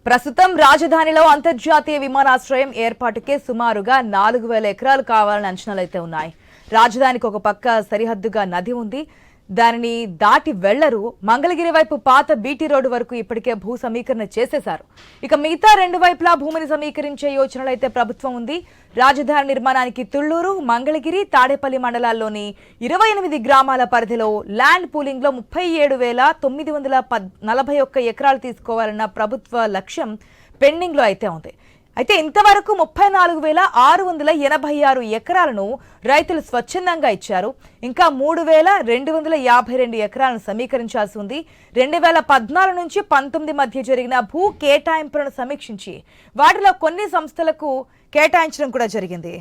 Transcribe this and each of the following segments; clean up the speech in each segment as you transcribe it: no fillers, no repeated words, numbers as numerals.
ప్రస్తుతం రాజధానిలో అంతర్జాతీయ విమానాశ్రయం ఏర్పాటుకే సుమారుగా 4000 ఎకరాలు కావాలని అంచనాలైతే ఉన్నాయి. రాజధానికి ఒక పక్క సరిహద్దుగా నది ఉంది. దానిని దాటి వెళ్లరు. మంగళగిరి వైపు పాత బీటీ రోడ్డు వరకు ఇప్పటికే భూ సమీకరణ చేసేశారు. ఇక మిగతా రెండు వైపులా భూమిని సమీకరించే యోచనలైతే ప్రభుత్వం ఉంది. రాజధాని నిర్మాణానికి తుళ్లూరు, మంగళగిరి, తాడేపల్లి మండలాల్లోని 28 గ్రామాల పరిధిలో ల్యాండ్ పూలింగ్ లో 37,941 ఎకరాలు తీసుకోవాలన్న ప్రభుత్వ లక్ష్యం పెండింగ్ లో అయితే ఉంది. అయితే ఇంతవరకు 34,686 ఎకరాలను రైతులు స్వచ్ఛందంగా ఇచ్చారు. ఇంకా 3,252 ఎకరాలను సమీకరించాల్సి ఉంది. 2014 నుంచి 19 మధ్య జరిగిన భూ కేటాయింపులను సమీక్షించి వాటిలో కొన్ని సంస్థలకు కేటాయించడం కూడా జరిగింది.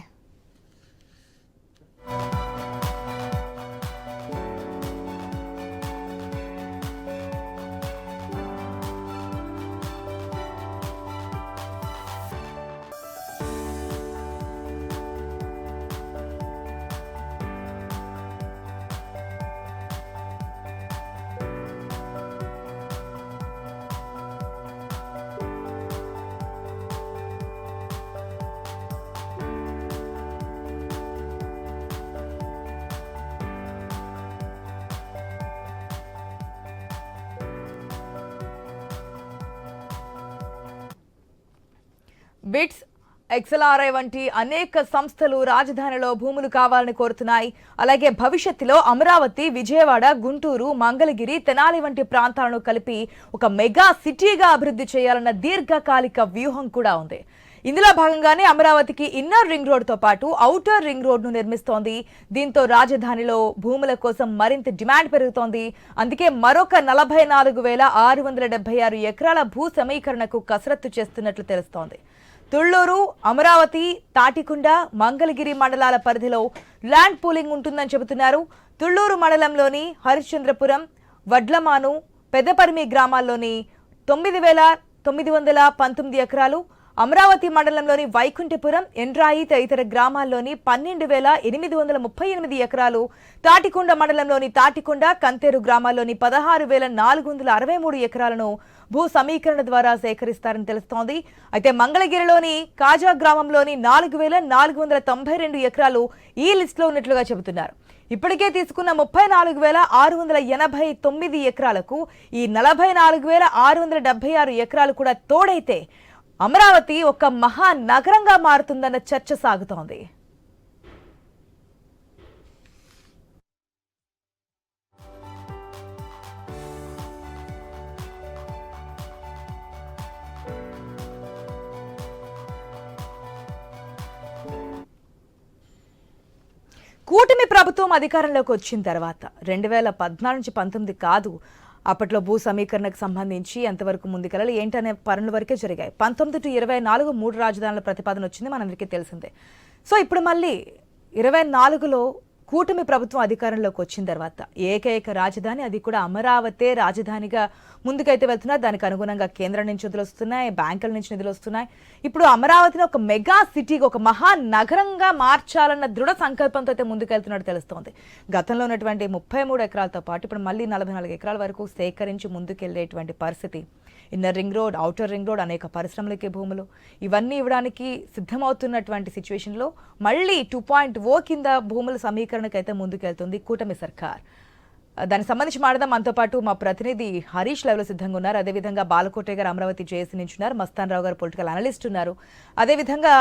బిట్స్, ఎక్స్ఎల్ఆర్ఐ వంటి అనేక సంస్థలు రాజధానిలో భూములు కావాలని కోరుతున్నాయి. అలాగే భవిష్యత్తులో అమరావతి, విజయవాడ, గుంటూరు, మంగళగిరి, తెనాలి వంటి ప్రాంతాలను కలిపి ఒక మెగా సిటీగా అభివృద్ధి చేయాలన్న దీర్ఘకాలిక వ్యూహం కూడా ఉంది. ఇందులో భాగంగానే అమరావతికి ఇన్నర్ రింగ్ రోడ్డుతో పాటు ఔటర్ రింగ్ రోడ్డును నిర్మిస్తోంది. దీంతో రాజధానిలో భూముల కోసం మరింత డిమాండ్ పెరుగుతోంది. అందుకే మరొక 44,676 ఎకరాల భూ సమీకరణకు కసరత్తు చేస్తున్నట్లు తెలుస్తోంది. తుళ్లూరు, అమరావతి, తాటికొండ, మంగళగిరి మండలాల పరిధిలో ల్యాండ్ పూలింగ్ ఉంటుందని చెబుతున్నారు. తుళ్లూరు మండలంలోని హరిశ్చంద్రపురం, వడ్లమాను, పెద్దపరిమి గ్రామాల్లోని 9,919 ఎకరాలు, అమరావతి మండలంలోని వైకుంఠపురం, ఎండ్రాయి తదితర గ్రామాల్లోని 12,838 ఎకరాలు, తాటికొండ మండలంలోని తాటికొండ, కంతేరు గ్రామాల్లోని 16,463 ఎకరాలను భూ సమీకరణ ద్వారా సేకరిస్తారని తెలుస్తోంది. అయితే మంగళగిరిలోని కాజా గ్రామంలోని 4,492 ఎకరాలు ఈ లిస్టులో ఉన్నట్లుగా చెబుతున్నారు. ఇప్పటికే తీసుకున్న 34,689 ఎకరాలకు ఈ 44,676 ఎకరాలు కూడా తోడైతే అమరావతి ఒక మహానగరంగా మారుతుందన్న చర్చ సాగుతోంది. కూటమి ప్రభుత్వం అధికారంలోకి వచ్చిన తర్వాత 2014 నుంచి 19 కాదు, అప్పట్లో భూ సమీకరణకు సంబంధించి ఎంతవరకు ముందుకెళ్ళాలి ఏంటనే పనుల వరకే జరిగాయి. 19 to 24 3 రాజధానుల ప్రతిపాదన వచ్చింది, మనందరికీ తెలిసిందే. సో ఇప్పుడు మళ్ళీ 24లో కూటమి ప్రభుత్వం అధికారంలోకి వచ్చిన తర్వాత ఏకైక రాజధాని, అది కూడా అమరావతే రాజధానిగా ముందుకైతే వెళ్తున్నారు. దానికి అనుగుణంగా కేంద్రం నుంచి నిధులు వస్తున్నాయి, బ్యాంకుల నుంచి నిధులు వస్తున్నాయి. ఇప్పుడు అమరావతిని ఒక మెగా సిటీగా, ఒక మహానగరంగా మార్చాలన్న దృఢ సంకల్పంతో అయితే ముందుకెళ్తున్నట్టు తెలుస్తోంది. గతంలో ఉన్నటువంటి 33 ఎకరాలతో పాటు ఇప్పుడు మళ్ళీ 44 ఎకరాల వరకు సేకరించి ముందుకెళ్లేటువంటి పరిస్థితి. Inner ring road, outer ring road, అనేక పరిశ్రమలకి భూములు ఇవన్నీ ఇవ్వడానికి సిద్ధమవుతున్నటువంటి సిచ్యువేషన్లో మళ్ళీ 2.0 కింద భూముల సమీకరణకు అయితే ముందుకెళ్తుంది కూటమి సర్కార్. దానికి సంబంధించి మాట్లాడదాం. మనతో పాటు మా ప్రతినిధి హరీష్ లైవ్లో సిద్ధంగా ఉన్నారు. అదేవిధంగా బాలకోటే గారు అమరావతి జేఏసీ నుంచి ఉన్నారు, మస్తాన్ రావు గారు పొలిటికల్ అనలిస్ట్ ఉన్నారు, అదేవిధంగా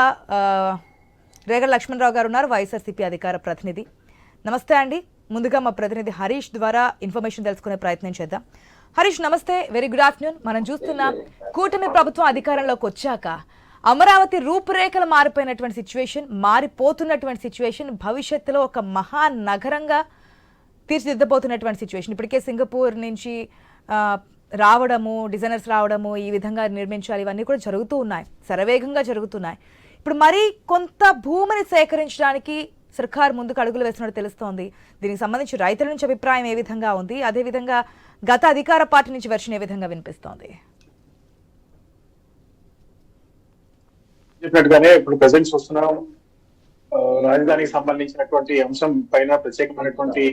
రేగడ లక్ష్మణరావు గారు ఉన్నారు, వైఎస్ఆర్సీపీ అధికార ప్రతినిధి. నమస్తే అండి. ముందుగా మా ప్రతినిధి హరీష్ ద్వారా ఇన్ఫర్మేషన్ తెలుసుకునే ప్రయత్నం చేద్దాం. హరీష్ నమస్తే, వెరీ గుడ్ ఆఫ్టర్నూన్. మనం చూస్తున్నాం కూటమి ప్రభుత్వం అధికారంలోకి వచ్చాక అమరావతి రూపురేఖలు మారిపోయినటువంటి సిచ్యువేషన్, మారిపోతున్నటువంటి సిచ్యువేషన్, భవిష్యత్తులో ఒక మహానగరంగా తీర్చిదిద్దబోతున్నటువంటి సిచ్యువేషన్. ఇప్పటికే సింగపూర్ నుంచి రావడము, డిజైనర్స్ రావడము, ఈ విధంగా నిర్మించాలి, ఇవన్నీ కూడా జరుగుతూ ఉన్నాయి, శరవేగంగా జరుగుతున్నాయి. ఇప్పుడు మరీ కొంత భూమిని సేకరించడానికి సర్కార్ ముందుకు అడుగులు వేస్తున్నట్టు తెలుస్తోంది. దీనికి సంబంధించి రైతుల నుంచి అభిప్రాయం ఏ విధంగా ఉంది, అదేవిధంగా గత అధికార పార్టీ నుంచి వెర్షన్ ఏ విధంగా వినిపిస్తోంది? చెప్పినట్టుగానే ఇప్పుడు ప్రెజెంట్స్ వస్తున్నాం రాజధానికి సంబంధించినటువంటి అంశం పైన ప్రత్యేకమైనటువంటి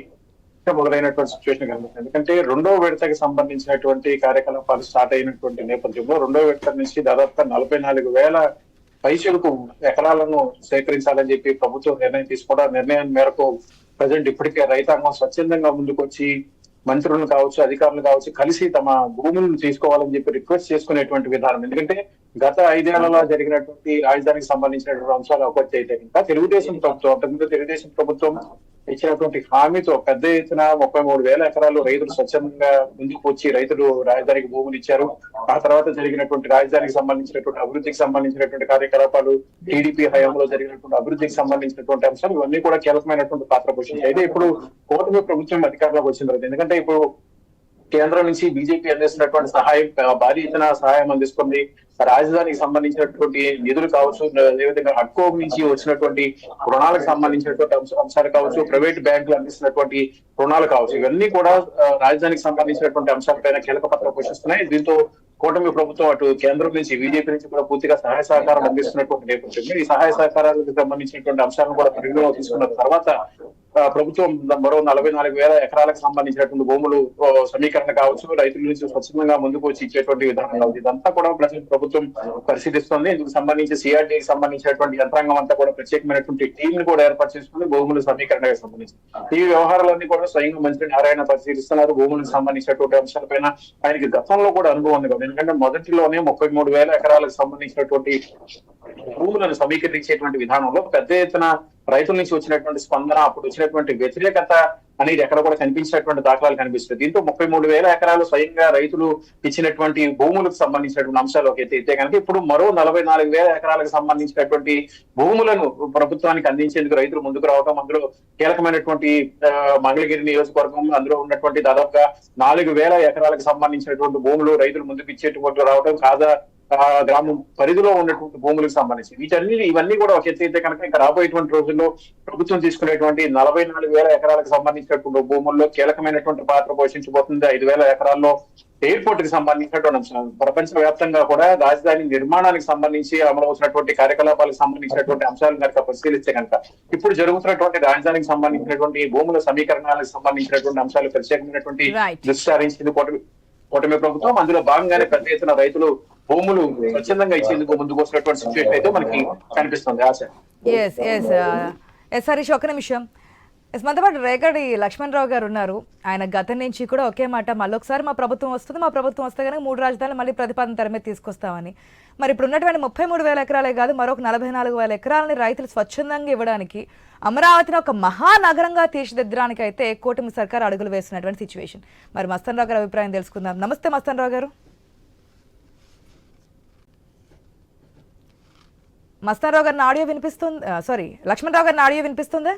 మొదలైనటువంటి సిచ్యువేషన్ కనిపిస్తుంది. ఎందుకంటే రెండో విడతకి సంబంధించినటువంటి కార్యకలాపాలు స్టార్ట్ అయినటువంటి నేపథ్యంలో రెండో విడత నుంచి దాదాపుగా 44,000 పైసలకు ఎకరాలను సేకరించాలని చెప్పి ప్రభుత్వం నిర్ణయం తీసుకోవడం. నిర్ణయం మేరకు ప్రజెంట్ ఇప్పటికే రైతాంగం స్వచ్ఛందంగా ముందుకొచ్చి మంత్రులను కావచ్చు, అధికారులు కావచ్చు కలిసి తమ భూములను తీసుకోవాలని చెప్పి రిక్వెస్ట్ చేసుకునేటువంటి విధానం. ఎందుకంటే గత 5 ఏళ్లలో జరిగినటువంటి రాజధానికి సంబంధించినటువంటి అంశాలు ఒకటి అయితే ఇంకా తెలుగుదేశం ప్రభుత్వం, అంతకుముందు తెలుగుదేశం ప్రభుత్వం ఇచ్చినటువంటి హామీతో పెద్ద ఎత్తున 33,000 ఎకరాలు రైతులు స్వచ్ఛందంగా ముందుకు వచ్చి రైతులు రాజధానికి భూములు ఇచ్చారు. ఆ తర్వాత జరిగినటువంటి రాజధానికి సంబంధించినటువంటి అభివృద్ధికి సంబంధించినటువంటి కార్యకలాపాలు, టీడీపీ హయాంలో జరిగినటువంటి అభివృద్ధికి సంబంధించినటువంటి అంశాలు ఇవన్నీ కూడా కీలకమైనటువంటి పాత్ర పోషించాయి. అయితే ఇప్పుడు కూటమి ప్రభుత్వం అధికారంలోకి వచ్చిన తర్వాత, ఎందుకంటే ఇప్పుడు కేంద్రం నుంచి బీజేపీ అందిస్తున్నటువంటి సహాయం, భారీ ఎత్తున సహాయం అందిస్తుంది. రాజధానికి సంబంధించినటువంటి నిధులు కావచ్చు, అదేవిధంగా హడ్కో నుంచి వచ్చినటువంటి రుణాలకు సంబంధించినటువంటి అంశాలు కావచ్చు, ప్రైవేట్ బ్యాంకులు అందిస్తున్నటువంటి రుణాలు కావచ్చు, ఇవన్నీ కూడా రాజధానికి సంబంధించినటువంటి అంశాలపైన కీలక పాత్ర పోషిస్తున్నాయి. దీంతో కూటమి ప్రభుత్వం అటు కేంద్రం నుంచి, బీజేపీ నుంచి కూడా పూర్తిగా సహాయ సహకారం అందిస్తున్నటువంటి నేపథ్యంలో ఈ సహాయ సహకారాలకు సంబంధించినటువంటి అంశాలను కూడా పరిగణలో తీసుకున్న తర్వాత ప్రభుత్వం మరో 44,000 ఎకరాలకు సంబంధించినటువంటి భూములు సమీకరణ కావచ్చు, రైతుల నుంచి స్వచ్ఛందంగా ముందుకు వచ్చి ఇచ్చేటువంటి విధానం కావచ్చు, ఇదంతా కూడా ప్రభుత్వం పరిశీలిస్తోంది. ఇందుకు సంబంధించి సిఆర్డీకి సంబంధించినటువంటి యంత్రాంగం అంతా కూడా ప్రత్యేకమైనటువంటి టీం ని కూడా ఏర్పాటు చేసుకుని భూముల సమీకరణకు సంబంధించి ఈ వ్యవహారాలన్నీ కూడా స్వయంగా మంత్రి నారాయణ పరిశీలిస్తున్నారు. భూములకు సంబంధించినటువంటి అంశాలపైన ఆయనకి గతంలో కూడా అనుభవం ఉంది కదా. ఎందుకంటే మొదటిలోనే 33,000 ఎకరాలకు సంబంధించినటువంటి భూములను సమీకరించేటువంటి విధానంలో పెద్ద ఎత్తున రైతుల నుంచి వచ్చినటువంటి స్పందన, అప్పుడు వచ్చినటువంటి వ్యతిరేకత అనేది ఎక్కడ కూడా కనిపించినటువంటి దాఖలాలు కనిపిస్తుంది. దీంతో 33,000 ఎకరాలు స్వయంగా రైతులు ఇచ్చినటువంటి భూములకు సంబంధించినటువంటి అంశాలు ఒక అయితే కనుక ఇప్పుడు మరో 44,000 ఎకరాలకు సంబంధించినటువంటి భూములను ప్రభుత్వానికి అందించేందుకు రైతులు ముందుకు రావడం, అందులో కీలకమైనటువంటి మంగళగిరి నియోజకవర్గం, అందులో ఉన్నటువంటి దాదాపుగా 4,000 ఎకరాలకు సంబంధించినటువంటి భూములు రైతులు ముందుకు ఇచ్చేటువంటి రావడం, కాదా గ్రామం పరిధిలో ఉన్నటువంటి భూములకు సంబంధించి ఇవన్నీ కూడా ఒక ఎత్తు అయితే కనుక ఇంకా రాబోయేటువంటి రోజుల్లో ప్రభుత్వం తీసుకునేటువంటి 44,000 ఎకరాలకు సంబంధించినటువంటి భూముల్లో కీలకమైనటువంటి పాత్ర పోషించబోతుంది. 5,000 ఎకరాల్లో ఎయిర్పోర్ట్ కి సంబంధించినటువంటి అంశం, ప్రపంచ వ్యాప్తంగా కూడా రాజధాని నిర్మాణానికి సంబంధించి అమలవుతున్నటువంటి కార్యకలాపాలకు సంబంధించినటువంటి అంశాలను కనుక పరిశీలిస్తే కనుక ఇప్పుడు జరుగుతున్నటువంటి రాజధానికి సంబంధించినటువంటి భూముల సమీకరణాలకు సంబంధించినటువంటి అంశాలు ప్రత్యేకమైనటువంటి దృష్టి సారించింది కూటమి ప్రభుత్వం. అందులో భాగంగానే పెద్ద ఎత్తున రైతులు భూములు స్వచ్ఛందంగా ఇచ్చేందుకు ముందుకు వచ్చినటువంటి సిచ్యువేషన్ అయితే మనకి కనిపిస్తుంది. ఆశ హరీష్, ఒక నిమిషం. మనతో పాటు రేగడి లక్ష్మణరావు గారు ఉన్నారు. ఆయన గతం నుంచి కూడా ఒకే మాట, మళ్ళొకసారి మా ప్రభుత్వం వస్తే కనుక 3 రాజధానులు మళ్ళీ ప్రతిపాదన తెర మీద తీసుకొస్తామని. మరి ఇప్పుడు ఉన్నటువంటి 33,000 ఎకరాలే కాదు, మరొక 44,000 ఎకరాలని రైతులు స్వచ్ఛందంగా ఇవ్వడానికి, అమరావతిని ఒక మహానగరంగా తీర్చిదిద్దడానికి అయితే కూటమి సర్కార్ అడుగులు వేస్తున్నటువంటి సిచ్యువేషన్. మరి మస్తాన్ రావు గారి అభిప్రాయం తెలుసుకుందాం. నమస్తే మస్తాన్ రావు గారు. మస్తాన్ రావు గారిని ఆడియో వినిపిస్తుంది, లక్ష్మణరావు గారిని ఆడియో వినిపిస్తుందా?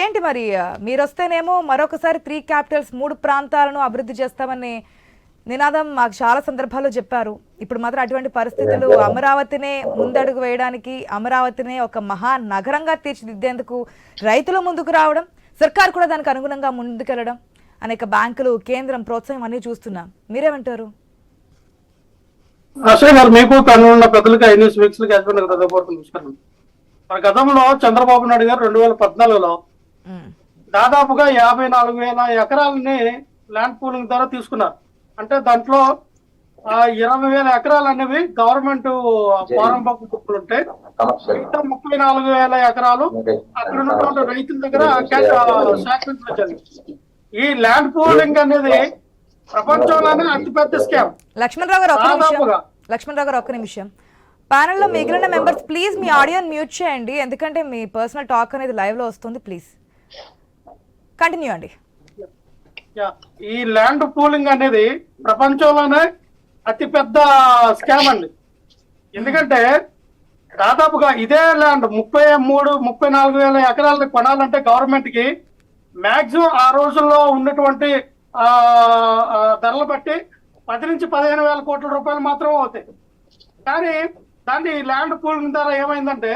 ఏంటి మరి మీరు వస్తేనేమో మరొకసారి 3 క్యాపిటల్స్ 3 ప్రాంతాలను అభివృద్ధి చేస్తామని నినాదం మాకు చాలా సందర్భాల్లో చెప్పారు. ఇప్పుడు మాత్రం అటువంటి పరిస్థితులు, అమరావతినే ముందడుగు వేయడానికి, అమరావతినే ఒక మహానగరంగా తీర్చిదిద్దేందుకు రైతులు ముందుకు రావడం, సర్కార్ కూడా దానికి అనుగుణంగా ముందుకెళ్లడం, అనేక బ్యాంకులు, కేంద్రం ప్రోత్సాహం అన్ని చూస్తున్నాం. మీరేమంటారు? అశ్విన్ గారు, మీకు కనుగొన్న పెద్దలకి ఐన్యూస్ వీక్స్లకి నమస్కారం. మన గతంలో చంద్రబాబు నాయుడు గారు 2014లో దాదాపుగా 54,000 ఎకరాలని ల్యాండ్ పూలింగ్ ద్వారా తీసుకున్నారు. అంటే దాంట్లో 20,000 ఎకరాలు అనేవి గవర్నమెంట్ ప్రారంభ భూములు ఉంటాయి. మిగతా 34,000 ఎకరాలు అక్కడ ఉన్నటువంటి రైతుల దగ్గర సేకరించాలి. ఈ ల్యాండ్ పూలింగ్ అనేది ప్రపంచంలోనే అతిపెద్ద స్కామ్. లక్ష్మణరావు గారు ఒక్క నిమిషం. ప్యానెల్ లో మిగిలిన మెంబర్స్ ప్లీజ్ మీ ఆడియోని మ్యూట్ చేయండి, ఎందుకంటే మీ పర్సనల్ టాక్ అనేది లైవ్ లో వస్తుంది. ప్లీజ్ కంటిన్యూ అండి. ఈ ల్యాండ్ పూలింగ్ అనేది ప్రపంచంలోనే అతిపెద్ద స్కామ్ అండి. ఎందుకంటే దాదాపుగా ఇదే ల్యాండ్ 34,000 ఎకరాలను కొనాలంటే గవర్నమెంట్ కి మాక్సిమం ఆ రోజుల్లో ఉన్నటువంటి ధరలు బట్టి 10 నుంచి 15,000 కోట్ల రూపాయలు మాత్రం అవుతాయి. కానీ దాన్ని ల్యాండ్ పూలింగ్ ద్వారా ఏమైందంటే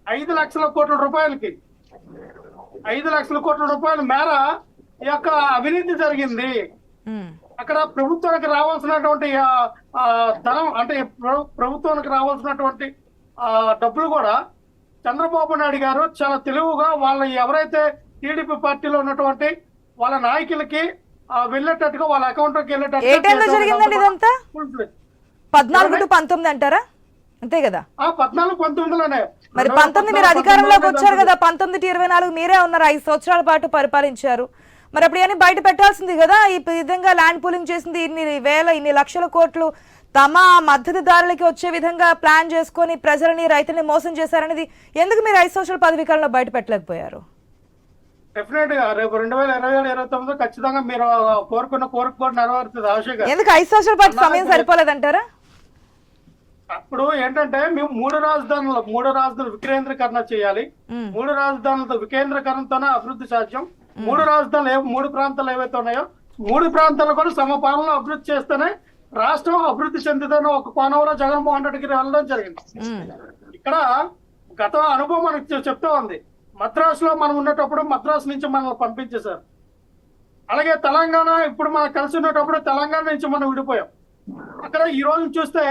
5 లక్షల కోట్ల రూపాయలకి 5 లక్షల కోట్ల రూపాయల మేర ఈ యొక్క అవినీతి జరిగింది. అక్కడ ప్రభుత్వానికి రావాల్సినటువంటి ధనం, అంటే ప్రభుత్వానికి రావాల్సినటువంటి డబ్బులు కూడా చంద్రబాబు నాయుడు గారు చాలా తెలివిగా వాళ్ళ ఎవరైతే టీడీపీ పార్టీలో ఉన్నటువంటి వాళ్ళ నాయకులకి వెళ్ళేటట్టుగా వాళ్ళ అకౌంట్ లోకి ఏ టైంలో జరిగిందండి ఇదంతా? 14 to 19 అంటారా? అంతే కదా? 14-19లోనే. మరి 19 మీరు అధికారంలోకి వచ్చారు కదా, 19 to 24 మీరే ఉన్నారు, 5 సంవత్సరాల పాటు పరిపాలించారు. మరి అప్పుడు ఏమైనా బయట పెట్టాల్సింది కదా, ఈ విధంగా ల్యాండ్ పూలింగ్ చేసింది, ఇన్ని లక్షల కోట్లు తమ మద్దతుదారులకి వచ్చే విధంగా ప్లాన్ చేసుకొని ప్రజలని రైతుల్ని మోసం చేశారనేది ఎందుకు మీరు 5 సంవత్సరాల పదవి కాలంలో బయట పెట్టలేకపోయారు? డెఫినెట్ గా రేపు 2027-29 ఖచ్చితంగా మీరు కోరుకున్న కోరిక కూడా నెరవేరుతుంది ఆశగా. ఎందుకు 5 సంవత్సరాల పాటు సమయం సరిపోలేదంటారా? అప్పుడు ఏంటంటే మేము మూడు రాజధానులు వికేంద్రీకరణ చేయాలి. 3 రాజధానులతో వికేంద్రీకరణతోనే అభివృద్ధి సాధ్యం. 3 రాజధానులు 3 ప్రాంతాలు ఏవైతే ఉన్నాయో 3 ప్రాంతాలు కూడా సమపాలన అభివృద్ధి చేస్తేనే రాష్ట్రం అభివృద్ధి చెందుతున్న ఒక కోణంలో జగన్మోహన్ రెడ్డికి వెళ్ళడం జరిగింది. ఇక్కడ గత అనుభవం మనకి చెప్తా ఉంది. మద్రాసులో మనం ఉన్నప్పుడు మద్రాసు నుంచి మనల్ని పంపించేశారు. అలాగే తెలంగాణ ఇప్పుడు మనం కలిసి ఉన్నప్పుడు తెలంగాణ నుంచి మనం విడిపోయాం. అక్కడ ఈ రోజు చూస్తే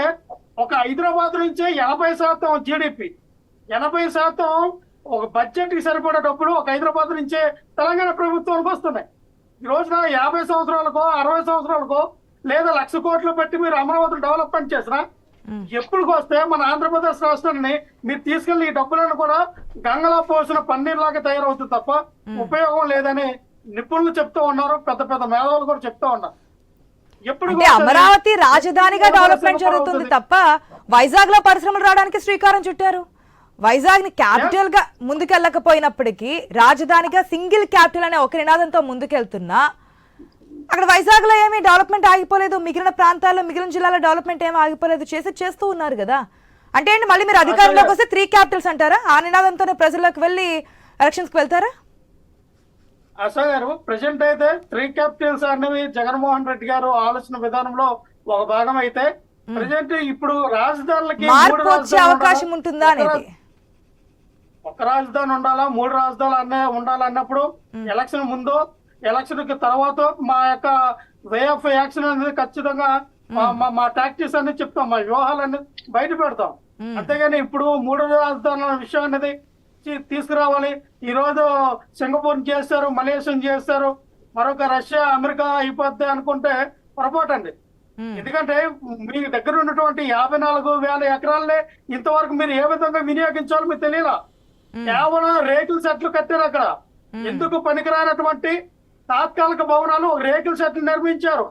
ఒక హైదరాబాద్ నుంచి 80% జీడిపి, 80% ఒక బడ్జెట్ కి సరిపడే డబ్బులు ఒక హైదరాబాద్ నుంచే తెలంగాణ ప్రభుత్వానికి వస్తున్నాయి. ఈ రోజున 50 సంవత్సరాలకో 60 సంవత్సరాలకో లేదా 1,00,000 కోట్లు పెట్టి మీరు అమరావతి డెవలప్మెంట్ చేసినా ఎప్పుడు వస్తే మన ఆంధ్రప్రదేశ్ రాష్ట్రాన్ని మీరు తీసుకెళ్లి ఈ డబ్బులను కూడా గంగలా పోసిన పన్నీర్ లాగా తయారవుతుంది తప్ప ఉపయోగం లేదని నిపుణులు చెప్తూ ఉన్నారు, పెద్ద పెద్ద మేధావులు కూడా చెప్తా ఉన్నారు. అంటే అమరావతి రాజధానిగా డెవలప్మెంట్ జరుగుతుంది తప్ప వైజాగ్ లో పరిశ్రమలు రావడానికి శ్రీకారం చుట్టారు. వైజాగ్ ని క్యాపిటల్ గా ముందుకెళ్ళకపోయినప్పటికీ రాజధానిగా సింగిల్ క్యాపిటల్ అనే ఒక నినాదంతో ముందుకెళ్తున్నా అక్కడ వైజాగ్ లో ఏమీ డెవలప్మెంట్ ఆగిపోలేదు, మిగిలిన ప్రాంతాల్లో మిగిలిన జిల్లాలో డెవలప్మెంట్ ఏమీ ఆగిపోలేదు, చేస్తూ ఉన్నారు కదా. అంటే ఏంటి మళ్ళీ మీరు అధికారంలోకి వస్తే 3 క్యాపిటల్స్ అంటారా? ఆ నినాదంతోనే ప్రజల్లోకి వెళ్ళి ఎలక్షన్స్ కి వెళ్తారా? ఆశా గారు, ప్రెసెంట్ అయితే 3 క్యాపిటల్స్ అనేవి జగన్మోహన్ రెడ్డి గారు ఆలోచన విధానంలో ఒక భాగం అయితే ప్రెసెంట్ ఇప్పుడు రాజధానులకి మార్పు వచ్చే అవకాశం ఉంటుందా అనేది, ఒక రాజధాని ఉండాలా 3 రాజధానులు ఉండాలన్నప్పుడు ఎలక్షన్ ముందు ఎలక్షన్ కి తర్వాత మా యొక్క వే ఆఫ్ యాక్షన్ అనేది ఖచ్చితంగా మా టాక్టిక్స్ అనేది చెప్తాం, మా వ్యూహాలు బయట పెడతాం. అంతేగాని ఇప్పుడు 3 రాజధానుల విషయం అనేది తీసుకురావాలి. ఈ రోజు సింగపూర్ చేస్తారు, మలేషియా చేస్తారు, మరొక రష్యా అమెరికా అయిపోద్ది అనుకుంటే పొరపాటు అండి. ఎందుకంటే మీ దగ్గర ఉన్నటువంటి 54,000 ఎకరాలనే ఇంతవరకు మీరు ఏ విధంగా వినియోగించాలో మీకు తెలియలా. కేవలం రేకుల సెట్లు కట్టారు అక్కడ. ఎందుకు పనికిరానటువంటి తాత్కాలిక భవనాలు రేకుల సెట్లు నిర్మించారు.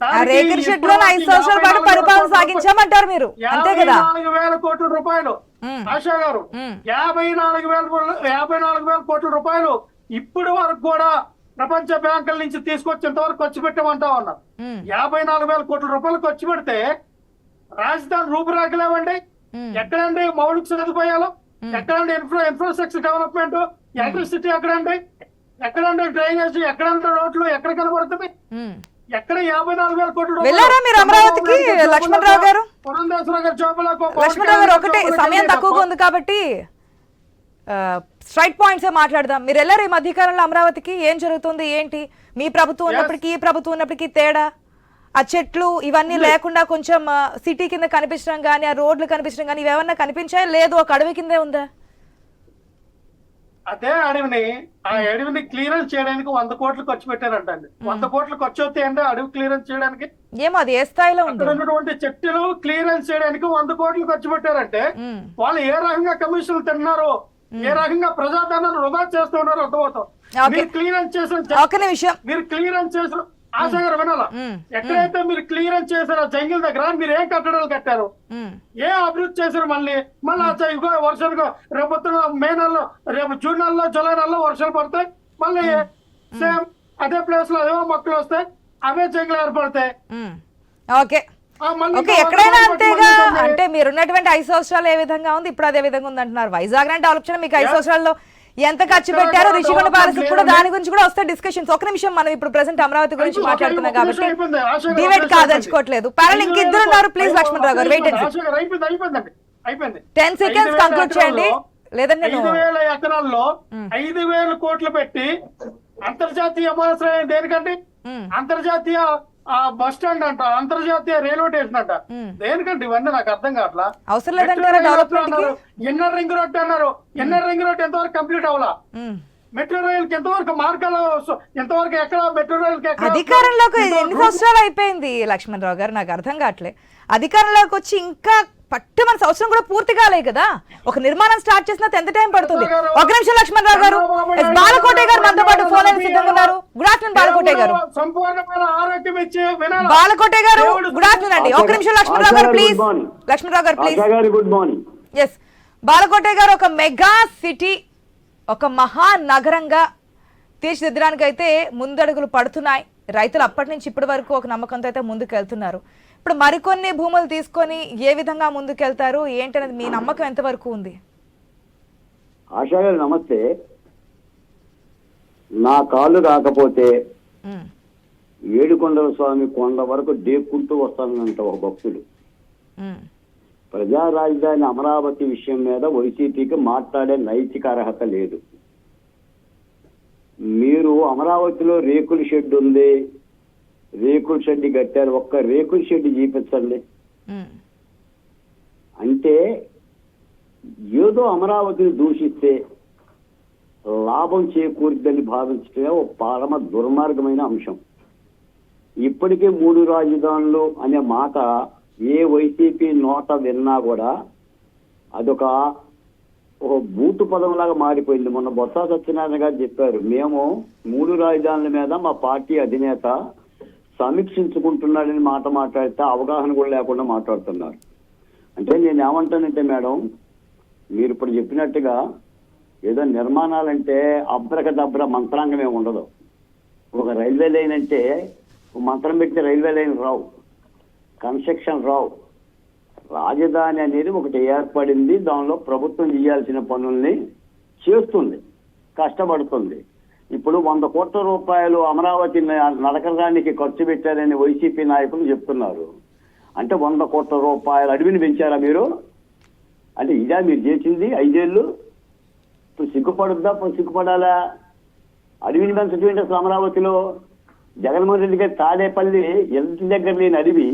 5 సంవత్సరాల పాటు పరిపాలన సాగించామంటారు మీరు, అంతే కదా? 54,000 కోట్ల రూపాయలు ఆశా గారు, 54,000 కోట్ల రూపాయలు ఇప్పటి వరకు కూడా ప్రపంచ బ్యాంకుల నుంచి తీసుకొచ్చేంత వరకు ఖర్చు పెట్టామంటా ఉన్నారు. 54,000 కోట్ల రూపాయలు ఖర్చు పెడితే రాజధాని రూపురేఖలేవండి, ఎక్కడండి మౌలిక సదుపాయాలు, ఎక్కడండి ఇన్ఫ్రాస్ట్రక్చర్ డెవలప్మెంట్, ఎలక్ట్రిసిటీ ఎక్కడండి, ఎక్కడండి డ్రైనేజీ, ఎక్కడంటే రోడ్లు ఎక్కడ కనబడుతుంది, ఎక్కడ 54,000 కోట్ల వెళ్ళారా మీరు అమరావతికి? లక్ష్మణరావు గారు, లక్ష్మణరావు గారు, ఒకటే సమయం తక్కువగా ఉంది కాబట్టి స్ట్రైట్ పాయింట్స్ మాట్లాడదాం. మీరు వెళ్ళారు ఈ మధ్యకాలంలో అమరావతికి? ఏం జరుగుతుంది ఏంటి? మీ ప్రభుత్వం ఉన్నప్పటికీ ఈ ప్రభుత్వం ఉన్నప్పటికీ తేడా, ఆ చెట్లు ఇవన్నీ లేకుండా కొంచెం సిటీ కింద కనిపించడం కానీ, ఆ రోడ్లు కనిపించడం కానీ ఇవేమన్నా కనిపించాయా? లేదు, ఒక అడవి కిందే ఉందా? అదే అడవిని క్లియరెన్స్ చేయడానికి 100 కోట్లు ఖర్చు పెట్టారంటండి. 100 కోట్లు ఖర్చు అవుతాయండి అడవి క్లియరెన్స్ చేయడానికి? ఏమో అది ఏ స్థాయిలో ఉంది. ఉన్నటువంటి చెట్లు క్లియరెన్స్ చేయడానికి 100 కోట్లు ఖర్చు పెట్టారంటే వాళ్ళు ఏ రకంగా కమిషన్లు తిన్నారో, ఏ రకంగా ప్రజాధనాన్ని వృధా చేస్తున్నారో అర్థమవుతాం. మీరు క్లియరెన్స్ చేసిన మీరు క్లియరెన్స్ చేసిన ఆశా గారు వినాలా, ఎక్కడైతే మీరు క్లియరెన్స్ చేశారో జంగిల్ దగ్గర మీరు ఏం కట్టడాలు కట్టారు, ఏ అభివృద్ధి చేశారు? మళ్ళీ వర్షాలు రేపు మే నెలలో, రేపు జూన్ నెలలో, జూలై నెలలో వర్షాలు పడతాయి, మళ్ళీ సేమ్ అదే ప్లేస్ లో ఏవో మొక్కలు వస్తాయి, అవే జంగిల్ ఏర్పడతాయి. ఎక్కడైనా అంతేగా. అంటే మీరున్నటువంటి 5 సంవత్సరాలు ఏ విధంగా ఉంది, ఇప్పుడు అదే విధంగా ఉంది అంటున్నారు. వైజాగ్ డెవలప్ చేయడం మీకు 5 సంవత్సరాల్లో ఎంత ఖర్చు పెట్టారో, రిషికొండ ప్యాలెస్ కూడా దాని గురించి కూడా వస్తే డిస్కషన్స్. ఒక నిమిషం, మనం ఇప్పుడు ప్రెసెంట్ అమరావతి గురించి మాట్లాడుతున్నాం కాబట్టి డిబేట్ కాదలుచుకోవట్లేదు. ప్యానల్ ఇంకిద్దరు ఉన్నారు, ప్లీజ్ లక్ష్మణరావు గారు వెయిట్ అండి, 10 seconds కంక్లూడ్ చేయండి. లేదంటే 5,000 ఎకరాల్లో 5,000 కోట్లు పెట్టి అంతర్జాతీయ విమానాశ్రయం దేనికండి? అంతర్జాతీయ ఆ బస్ స్టాండ్ అంట, అంతర్జాతీయ రైల్వే స్టేషన్ అంట. ఉమ్. దేనికంటే ఇవన్నీ నాకు అర్థం కావట్లా. అవసరం లేదంటారా డెవలప్మెంట్ కి? ఇన్నర్ రింగ్ రోడ్ అన్నారు. ఇన్నర్ రింగ్ రోడ్ ఎంతవరకు కంప్లీట్ అవ్వాలా? మెట్రో రైల్ కి ఎంతవరకు మార్గాలు, ఎంతవరకు ఎక్కడ మెట్రో రైల్ కి ఎక్కడ అధికారంలోకి ఎన్ని సంవత్సరాలు అయిపోయింది లక్ష్మణ్ రావు గారు? నాకు అర్థం కావట్లే. అధికారంలోకి వచ్చి ఇంకా పట్టు మన సంవత్సరం కూడా పూర్తి కాలే కదా. ఒక నిర్మాణం స్టార్ట్ చేసినా ఎంత టైం పడుతుంది? ఒక నిమిషం లక్ష్మణ్ రావు గారు. బాలకోటే గారు మనతో పాటు ఫోన్ లైన్ సిద్ధంగా ఉన్నారు. గుడ్ ఆఫ్టర్నూన్ బాలకోటే గారు. సంపూర్ణమైన ఆరోగ్యం ఇచ్చే వినాలి. బాలకోటే గారు గుడ్ ఆఫ్టర్నూన్ అండి. ఒక నిమిషం లక్ష్మణ్ రావు గారు ప్లీజ్. లక్ష్మణ్ రావు గారు ప్లీజ్. Good morning. ఎస్ బాలకోటే గారు, ఒక మెగా సిటీ, ఒక మహానగరంగా తీర్చిదిద్దడానికి అయితే ముందడుగులు పడుతున్నాయి. రైతులు అప్పటి నుంచి ఇప్పటి వరకు ఒక నమ్మకంతో అయితే ముందుకు వెళ్తున్నారు. ఇప్పుడు మరికొన్ని భూములు తీసుకొని ఏ విధంగా ముందుకెళ్తారు ఏంటనేది మీ నమ్మకం ఎంతవరకు ఉంది? ఆశా గారు నమస్తే. నా కాళ్ళు రాకపోతే ఏడుకొండల స్వామి కొండ వరకు దేక్కుంటూ వస్తానంట ఒక భక్తుడు. ప్రజా రాజధాని అమరావతి విషయం మీద వైసీపీకి మాట్లాడే నైతిక అర్హత లేదు. మీరు అమరావతిలో రేకుల షెడ్ ఉంది, రేకుల షెడ్ కట్టారు, ఒక్క రేకుల షెడ్ చూపించండి. అంటే ఏదో అమరావతిని దూషిస్తే లాభం చేకూరుద్దని భావించడమే ఒక పరమ దుర్మార్గమైన అంశం. ఇప్పటికే 3 రాజధానులు అనే మాట ఏ వైసీపీ నోట విన్నా కూడా అదొక బూతు పదంలాగా మారిపోయింది. మొన్న బొత్స సత్యనారాయణ గారు చెప్పారు, మేము 3 రాజధానుల మీద మా పార్టీ అధినేత సమీక్షించుకుంటున్నాడని మాట మాట్లాడితే అవగాహన కూడా లేకుండా మాట్లాడుతున్నారు. అంటే నేను ఏమంటానంటే మేడం, మీరు ఇప్పుడు చెప్పినట్టుగా ఏదో నిర్మాణాలంటే అబ్రకదబ్ర మంత్రాంగమే ఉండదు. ఒక రైల్వే లైన్ అంటే మంత్రం పెట్టి రైల్వే లైన్ రావు, కన్స్ట్రక్షన్ రావు. రాజధాని అనేది ఒకటి ఏర్పడింది, దానిలో ప్రభుత్వం చేయాల్సిన పనుల్ని చేస్తుంది, కష్టపడుతుంది. ఇప్పుడు 100 కోట్ల రూపాయలు అమరావతి నడకడానికి ఖర్చు పెట్టారని వైసీపీ నాయకులు చెప్తున్నారు. అంటే 100 కోట్ల రూపాయలు అడవిని పెంచారా మీరు? అంటే ఇదా మీరు చేసింది 5 ఏళ్ళు? ఇప్పుడు సిగ్గుపడుద్దా? సిగ్గుపడాలా? అడవిని పెంచడం అసలు అమరావతిలో జగన్మోహన్ రెడ్డి గారి తాడేపల్లి ఎంత దగ్గర లేని అడవి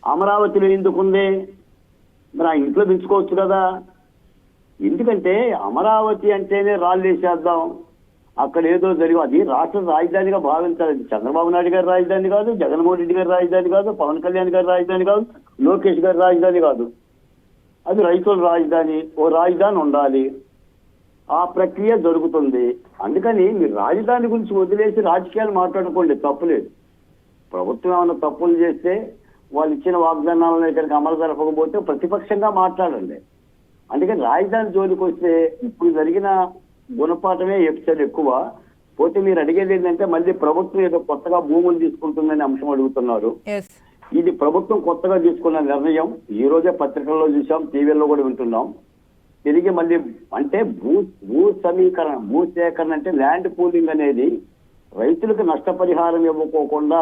అమరావతిలో ఎందుకుంది? మరి ఆ ఇంట్లో పెంచుకోవచ్చు కదా. ఎందుకంటే అమరావతి అంటేనే రాళ్ళు వేసేద్దాం, అక్కడ ఏదో జరిగి, అది రాష్ట్ర రాజధానిగా భావించాలి. చంద్రబాబు నాయుడు గారి రాజధాని కాదు, జగన్మోహన్ రెడ్డి గారి రాజధాని కాదు, పవన్ కళ్యాణ్ గారి రాజధాని కాదు, లోకేష్ గారి రాజధాని కాదు. అది రైతుల రాజధాని. ఓ రాజధాని ఉండాలి, ఆ ప్రక్రియ జరుగుతుంది. అందుకని మీరు రాజధాని గురించి వదిలేసి రాజకీయాలు మాట్లాడుకోండి, తప్పులేదు. ప్రభుత్వం ఏమైనా తప్పులు చేస్తే వాళ్ళు ఇచ్చిన వాగ్దానాలను ఇక్కడికి అమలు జరపకపోతే ప్రతిపక్షంగా మాట్లాడండి. అందుకని రాజధాని జోలికి వస్తే ఇప్పుడు జరిగిన గుణపాఠమే ఎపిసోడ్ ఎక్కువ. పోతే మీరు అడిగేది ఏంటంటే మళ్ళీ ప్రభుత్వం ఏదో కొత్తగా భూములు తీసుకుంటుందనే అంశం అడుగుతున్నారు. ఇది ప్రభుత్వం కొత్తగా తీసుకున్న నిర్ణయం. ఈ రోజే పత్రికల్లో చూసాం, టీవీల్లో కూడా వింటున్నాం. తిరిగి మళ్ళీ అంటే భూ సమీకరణ, భూ సేకరణ అంటే ల్యాండ్ పూలింగ్ అనేది రైతులకు నష్టపరిహారం ఇవ్వకోకుండా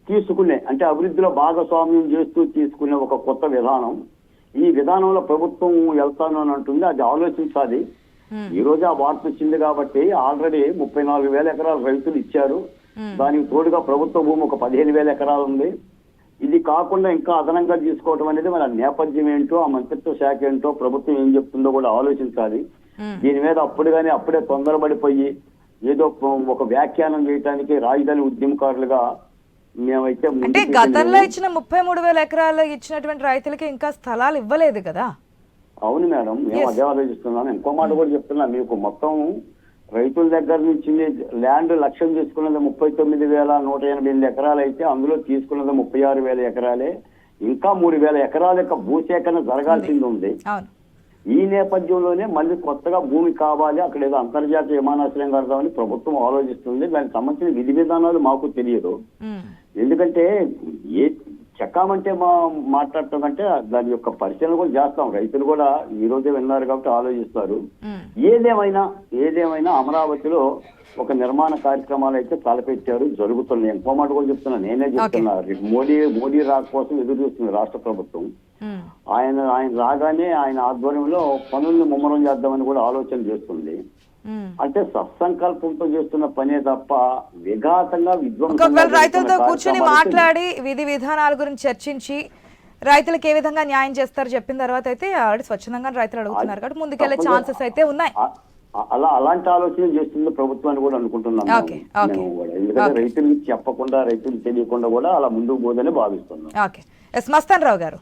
తీసుకునే, అంటే అభివృద్ధిలో భాగస్వామ్యం చేస్తూ తీసుకునే ఒక కొత్త విధానం. ఈ విధానంలో ప్రభుత్వం వెళ్తాను అని అంటుంది, అది ఆలోచించాలి. ఈ రోజు ఆ వార్త వచ్చింది కాబట్టి ఆల్రెడీ 34,000 ఎకరాలు రైతులు ఇచ్చారు. దానికి తోడుగా ప్రభుత్వ భూమి ఒక 15,000 ఎకరాలు ఉంది. ఇది కాకుండా ఇంకా అదనంగా తీసుకోవడం అనేది మన నేపథ్యం ఏంటో, ఆ మంత్రిత్వ శాఖ ఏంటో, ప్రభుత్వం ఏం చెప్తుందో కూడా ఆలోచించాలి. దీని మీద అప్పుడే తొందరపడిపోయి ఏదో ఒక వ్యాఖ్యానం చేయడానికి రాజధాని ఉద్యమకారులుగా మేమైతే, అంటే గతంలో ఇచ్చిన 33,000 ఎకరాలు ఇచ్చినటువంటి రైతులకి ఇంకా స్థలాలు ఇవ్వలేదు కదా. అవును మేడం, మేము అదే ఆలోచిస్తున్నాను. ఇంకో మాట కూడా చెప్తున్నా మీకు, మొత్తం రైతుల దగ్గర నుంచి ల్యాండ్ లక్ష్యం తీసుకున్నది 39,188 ఎకరాలు అయితే అందులో తీసుకున్నది 36,000 ఎకరాలే. ఇంకా 3,000 ఎకరాల యొక్క భూసేకరణ జరగాల్సింది ఉంది. ఈ నేపథ్యంలోనే మళ్ళీ కొత్తగా భూమి కావాలి, అక్కడ ఏదో అంతర్జాతీయ విమానాశ్రయం కడదామని ప్రభుత్వం ఆలోచిస్తుంది. దానికి సంబంధించిన విధి విధానాలు మాకు తెలియదు. ఎందుకంటే ఏ చెక్కామంటే మాట్లాడటం కంటే దాని యొక్క పరిశీలన కూడా చేస్తాం. రైతులు కూడా ఈ రోజే విన్నారు కాబట్టి ఆలోచిస్తారు. ఏదేమైనా అమరావతిలో ఒక నిర్మాణ కార్యక్రమాలు అయితే తలపెట్టారు, జరుగుతున్నాయి. ఇంకో మాట కూడా చెప్తున్నా, నేనే చెప్తున్నా, మోడీ రాక కోసం ఎదురు చూస్తుంది రాష్ట్ర ప్రభుత్వం. ఆయన రాగానే ఆయన ఆధ్వర్యంలో పనులను ముమ్మరం చేద్దామని కూడా ఆలోచన చేస్తుంది. అంటే సత్సంకల్పంతో చేస్తున్న పనే తప్ప విఘాతంగా ఒకవేళ రైతులతో కూర్చొని మాట్లాడి విధి విధానాల గురించి చర్చించి రైతులకు ఏ విధంగా న్యాయం చేస్తారు చెప్పిన తర్వాత అయితే ఆల్రెడీ స్వచ్ఛందంగా రైతులు అడుగుతున్నారు కాబట్టి ముందుకెళ్లే ఛాన్సెస్ అయితే ఉన్నాయి. అలాంటి ఆలోచన చేస్తుంది ప్రభుత్వాన్ని కూడా అనుకుంటున్నాం మేము కూడా. ఎందుకంటే రైతులకు చెప్పకుండా రైతులకు తెలియకుండా కూడా అలా ముందుకు పోదని భావిస్తున్నాం. ఓకే, ఎస్ మస్తాన్ రావు గారు,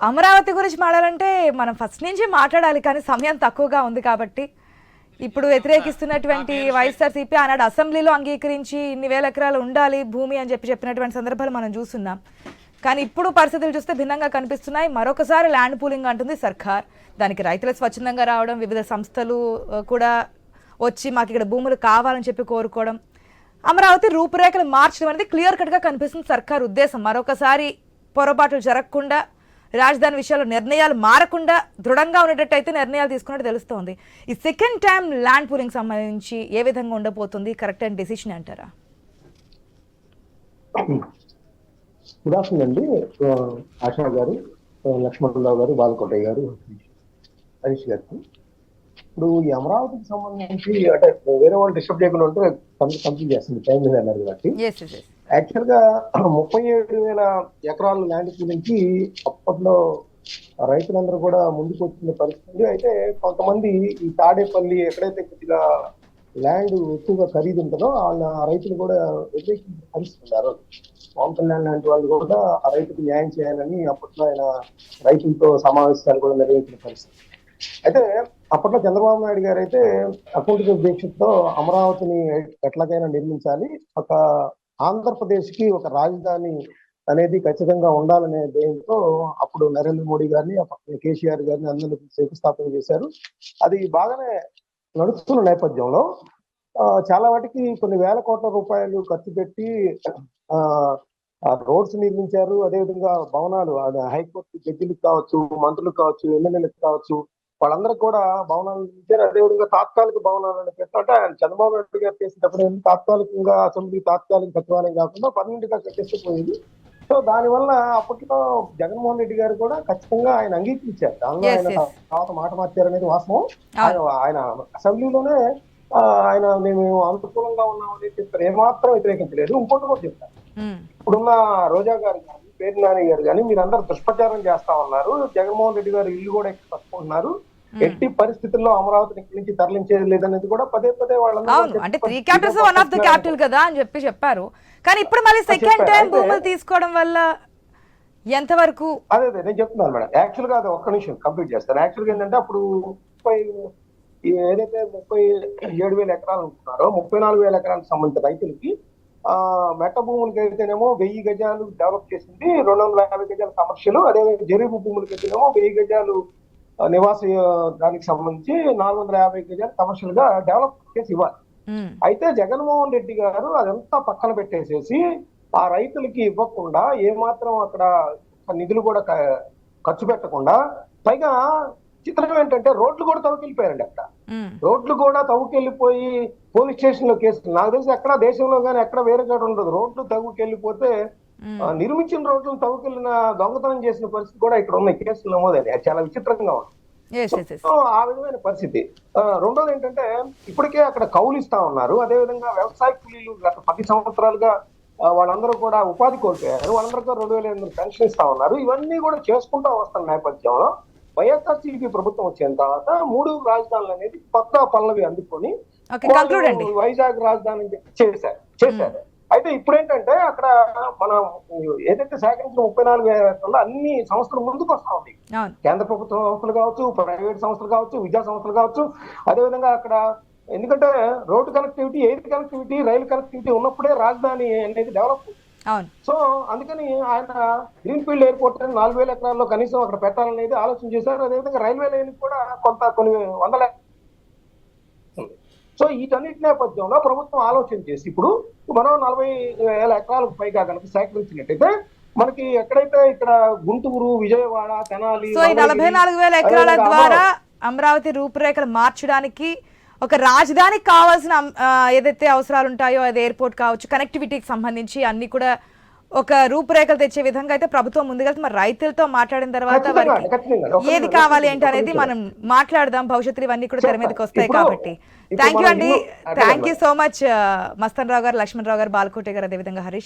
అమరావతి గురించి మాట్లాడాలంటే మనం ఫస్ట్ నుంచి మాట్లాడాలి కానీ సమయం తక్కువగా ఉంది కాబట్టి ఇప్పుడు వ్యతిరేకిస్తున్నటువంటి వైఎస్ఆర్సీపీ ఆనాడు అసెంబ్లీలో అంగీకరించి ఇన్ని వేల ఎకరాలు ఉండాలి భూమి అని చెప్పినటువంటి సందర్భాలు మనం చూస్తున్నాం. కానీ ఇప్పుడు పరిస్థితులు చూస్తే భిన్నంగా కనిపిస్తున్నాయి. మరొకసారి ల్యాండ్ పూలింగ్ అంటుంది సర్కార్. దానికి రైతులు స్వచ్ఛందంగా రావడం, వివిధ సంస్థలు కూడా వచ్చి మాకు ఇక్కడ భూములు కావాలని చెప్పి కోరుకోవడం, అమరావతి రూపురేఖలు మార్చడం అనేది క్లియర్ కట్గా కనిపిస్తుంది సర్కార్ ఉద్దేశం. మరొకసారి పొరపాట్లు జరగకుండా, రాజధాని విషయాల్లో నిర్ణయాలు మారకుండా దృఢంగా ఉండేటట్టయితే నిర్ణయాలు తీసుకున్నట్టు తెలుస్తోంది. ఈ సెకండ్ టైం ల్యాండ్ పూలింగ్ సంబంధించి ఏ విధంగా ఉండబోతుంది, కరెక్ట్ అండ్ డెసిషన్ అంటారా? గుడ్ ఆఫ్టర్నూన్ అండి. ఆశా గారు, లక్ష్మణరావు గారు, బాలకోటయ్య గారు, హరీష్ గారికి. ఇప్పుడు ఈ అమరావతికి సంబంధించి అంటే వేరే వాళ్ళు డిస్టర్బ్ చేయకుండా ఉంటే కంప్లీట్ చేస్తుంది టైం మీద అన్నారు కాబట్టి యాక్చువల్ గా 37,000 ఎకరాల ల్యాండ్ గురించి అప్పట్లో రైతులందరూ కూడా ముందుకు వచ్చిన పరిస్థితి. అయితే కొంతమంది ఈ తాడేపల్లి ఎక్కడైతే కొద్దిగా ల్యాండ్ ఎక్కువగా ఖరీదు ఉంటుందో వాళ్ళ రైతులు కూడా వ్యతిరేకించిన పరిస్థితి ఉన్నారు. పవన్ కళ్యాణ్ లాంటి వాళ్ళు కూడా ఆ రైతుకు న్యాయం చేయాలని అప్పట్లో ఆయన రైతులతో సమావేశాలు కూడా నిర్వహించిన పరిస్థితి. అయితే అప్పట్లో చంద్రబాబు నాయుడు గారు అయితే అకుంఠిత దీక్షతో అమరావతిని ఎట్లాగైనా నిర్మించాలి, ఒక ఆంధ్రప్రదేశ్ కి ఒక రాజధాని అనేది ఖచ్చితంగా ఉండాలనే ధ్యేయంతో అప్పుడు నరేంద్ర మోడీ గారిని, కేసీఆర్ గారిని అందరినీ శంకుస్థాపన చేశారు. అది బాగానే నడుస్తున్న నేపథ్యంలో చాలా వాటికి కొన్ని వేల కోట్ల రూపాయలు ఖర్చు పెట్టి రోడ్స్ నిర్మించారు. అదేవిధంగా భవనాలు, హైకోర్టు జడ్జిలకు కావచ్చు, మంత్రులకు కావచ్చు, ఎమ్మెల్యేలకు కావచ్చు, వాళ్ళందరికీ కూడా భవనాలు నిర్మించారు. అదేవిధంగా తాత్కాలిక భవనాలను పెట్టాలంటే ఆయన చంద్రబాబు నాయుడు గారు చేసేటప్పుడు తాత్కాలికంగా అసెంబ్లీ తాత్కాలిక సచివాలయం కాకుండా పర్మనెంట్గా కట్టేసిపోయింది. సో దానివల్ల అప్పట్లో జగన్మోహన్ రెడ్డి గారు కూడా ఖచ్చితంగా ఆయన అంగీకరించారు. దానిలో ఆయన తర్వాత మాట మార్చారు అనేది వాస్తవం. ఆయన అసెంబ్లీలోనే ఆయన మేము అనుకూలంగా ఉన్నామని చెప్తారు, ఏమాత్రం వ్యతిరేకించలేదు. ఇంకోటి కూడా చెప్తారు, ఇప్పుడున్న రోజా గారు కానీ, పేరు నాని గారు కానీ మీరందరూ దుష్ప్రచారం చేస్తా ఉన్నారు, జగన్మోహన్ రెడ్డి గారు ఇల్లు కూడా ఎక్కువ తప్పుకుంటున్నారు, ఎట్టి పరిస్థితుల్లో అమరావతిని ఇక్కడి నుంచి తరలించేది లేదనేది కూడా పదే పదే వాళ్ళందరూ అంటే 3 Capitals one of the capital కదా అని చెప్పారు. కానీ ఇప్పుడు మళ్ళీ సెకండ్ టైం భూములు తీసుకోవడం వల్ల ఎంతవరకు? అదే నేను చెప్తున్నాను మేడం. యాక్చువల్ గా అది ఒక్క నిమిషం కంప్లీట్ చేస్తాను. యాక్చువల్ గా ఏంటంటే అప్పుడు ఏదైతే 37,000 ఎకరాలు అనుకున్నారో 34,000 ఎకరాలకు సంబంధించిన రైతులకి మెట్ట భూములకి అయితేనేమో 1000 గజాలు డెవలప్ చేసింది, 250 గజాల కమర్షియల్, అదేవిధంగా జరీబు భూములకి అయితేనేమో 1000 గజాలు నివాస దానికి సంబంధించి 450 గజాలు కమర్షియల్ గా డెవలప్ చేసి ఇవ్వాలి. అయితే జగన్మోహన్ రెడ్డి గారు అదంతా పక్కన పెట్టేసేసి ఆ రైతులకి ఇవ్వకుండా ఏమాత్రం అక్కడ నిధులు కూడా ఖర్చు పెట్టకుండా, పైగా చిత్రం ఏంటంటే రోడ్లు కూడా తవ్వుకెళ్ళిపోయారండి. అక్కడ రోడ్లు కూడా తవ్వుకెళ్ళిపోయి పోలీస్ స్టేషన్ లో కేసులు, నాకు తెలిసి ఎక్కడ దేశంలో కానీ ఎక్కడ వేరే చోట ఉండదు. రోడ్లు తవ్వుకెళ్ళిపోతే నిర్మించిన రోడ్లను తవ్వుకెళ్ళిన దొంగతనం చేసిన పరిస్థితి కూడా ఇక్కడ ఉన్నాయి, కేసులు నమోదని. అది చాలా విచిత్రంగా ఉంది. సో ఆ విధమైన పరిస్థితి. రెండోది ఏంటంటే ఇప్పటికే అక్కడ కౌలు ఇస్తా ఉన్నారు. అదేవిధంగా వ్యవసాయ కూలీలు గత 10 సంవత్సరాలుగా వాళ్ళందరూ కూడా ఉపాధి కోల్పోయారు, వాళ్ళందరికీ 2,800 పెన్షన్ ఇస్తా ఉన్నారు. ఇవన్నీ కూడా చేసుకుంటూ వస్తున్న నేపథ్యంలో వైఎస్ఆర్సీపీ ప్రభుత్వం వచ్చిన తర్వాత 3 రాజధానులు అనేది కొత్త పల్లవి అందుకొని వైజాగ్ రాజధాని చేశారు. అయితే ఇప్పుడు ఏంటంటే అక్కడ మనం ఏదైతే సేకరించిన 34,000 ఎకరాల్లో అన్ని సంస్థలు ముందుకు వస్తా ఉంది. కేంద్ర ప్రభుత్వ సంస్థలు కావచ్చు, ప్రైవేట్ సంస్థలు కావచ్చు, విద్యా సంస్థలు కావచ్చు. అదేవిధంగా అక్కడ ఎందుకంటే రోడ్డు కనెక్టివిటీ, ఎయిర్ కనెక్టివిటీ, రైలు కనెక్టివిటీ ఉన్నప్పుడే రాజధాని అనేది డెవలప్. సో అందుకని ఆయన గ్రీన్ఫీల్డ్ ఎయిర్పోర్ట్ 4,000 ఎకరాల్లో కనీసం అక్కడ పెట్టాలనేది ఆలోచన చేశారు. అదేవిధంగా రైల్వే లైన్ కూడా కొన్ని వందల. సో వీటన్నిటి నేపథ్యంలో ప్రభుత్వం ఆలోచన చేసి ఇప్పుడు మనం 40,000 ఎకరాలకు పైగా కనుక సేకరించినట్టయితే మనకి ఎక్కడైతే ఇక్కడ గుంటూరు, విజయవాడ, తెనాలి, 44,000 ఎకరాల ద్వారా అమరావతి రూపురేఖలు మార్చడానికి ఒక రాజధానికి కావాల్సిన ఏదైతే అవసరాలు ఉంటాయో, అది ఎయిర్పోర్ట్ కావచ్చు, కనెక్టివిటీకి సంబంధించి అన్ని కూడా ఒక రూపురేఖలు తెచ్చే విధంగా అయితే ప్రభుత్వం ముందుకెళ్తే మరి రైతులతో మాట్లాడిన తర్వాత ఖచ్చితంగా, వారికి ఖచ్చితంగా. ఒక ఏది నిమిషం, కావాలి ఒక ఏంటి అనేది నిమిషం. మనం మాట్లాడదాం. భవిష్యత్తులో ఇవన్నీ కూడా తెర మీదకి వస్తాయి ఇప్పుడు- కాబట్టి ఇప్పుడు థ్యాంక్ యూ మనం అండి. అదే థ్యాంక్ కదా. యూ సో మచ్ మస్తన్ రావు గారు, లక్ష్మణ్ రావు గారు, బాలకోటి గారు, అదేవిధంగా హరీష్.